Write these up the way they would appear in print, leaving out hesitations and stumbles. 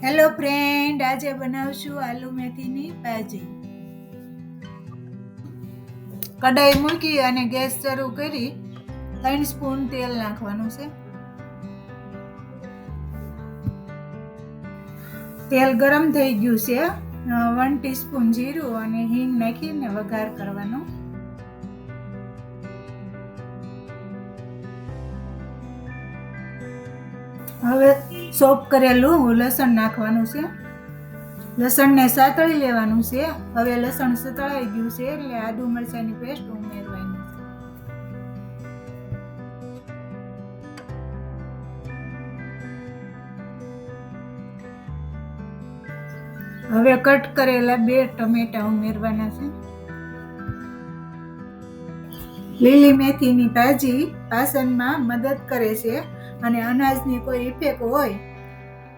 Hello friend, આજે બનાવશું આલુ મેથીની ભાજી. કઢાઈ મૂકી અને ગેસ શરૂ કરી 3 સ્પૂન તેલ નાખવાનું છે. તેલ ગરમ થઈ ગયું છે. 1 ટીસ્પૂન જીરું અને હિંગ નાખીને વઘાર કરવાનો. હવે ચોપ કરેલું લસણ નાખવાનું છે. લસણને સાતળી લેવાનું છે. હવે લસણ સતળાઈ ગયું છે એટલે આદુ મરચાંની પેસ્ટ ઉમેરવાની છે. હવે કટ કરેલા 2 ટમેટા ઉમેરવાના છે. લીલી મેથીની ભાજી પાચનમાં મદદ કરે છે અને અનાજની કોઈ ઇફેક્ટ હોય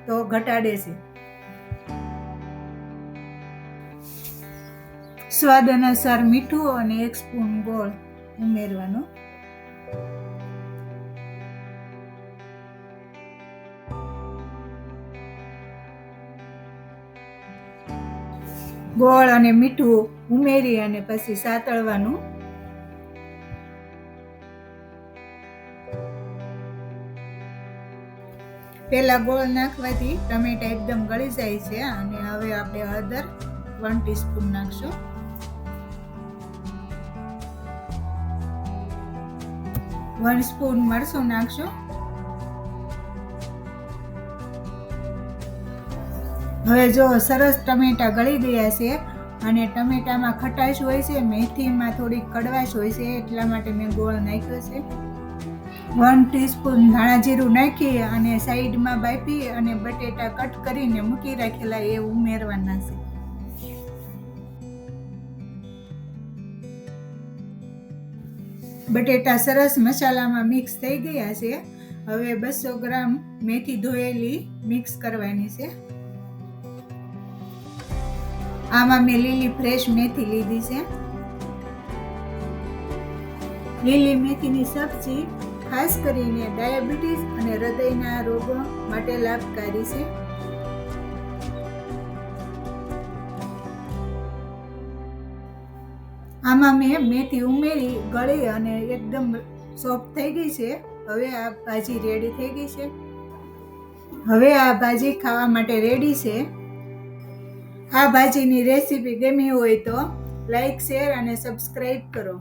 તો ઘટાડે છે. સ્વાદ અનુસાર મીઠું અને 1 સ્પૂન ગોળ ઉમેરવાનો. ગોળ અને મીઠું ઉમેરી અને પછી સાતળવાનું. પહેલા ગોળ નાખવાથી ટમેટા એકદમ ગળી જાય છે અને હવે આપણે હળદર 1 ટીસ્પૂન નાખશું. વન સ્પૂન મરચું નાખશું. હવે જો સરસ ટમેટા ગળી ગયા છે અને ટમેટામાં ખટાશ હોય છે, મેથીમાં થોડીક કડવાશ હોય છે, એટલા માટે મેં ગોળ નાખ્યો છે. 1 ટીસ્પૂન ધાણા જીરું નાખી અને સાઈડમાં બાફી અને બટેટા કટ કરીને મૂકી રાખેલા એ ઉમેરવાના છે. બટેટા સરસ મસાલામાં મિક્સ થઈ ગયા છે. હવે 200 ગ્રામ મેથી ધોયેલી મિક્સ કરવાની છે. આમાં મેં લીલી ફ્રેશ મેથી લીધી છે. લીલી મેથીની સબ્જી ખાસ કરીને ડાયાબિટીસ અને હૃદયના રોગો માટે લાભકારી છે. આમાં મેં મેથી ઉમેરી ગળી અને એકદમ સોફ્ટ થઈ ગઈ છે. હવે આ ભાજી રેડી થઈ ગઈ છે. હવે આ ભાજી ખાવા માટે રેડી છે. આ ભાજીની રેસીપી ગમી હોય તો લાઈક, શેર અને સબસ્ક્રાઈબ કરો.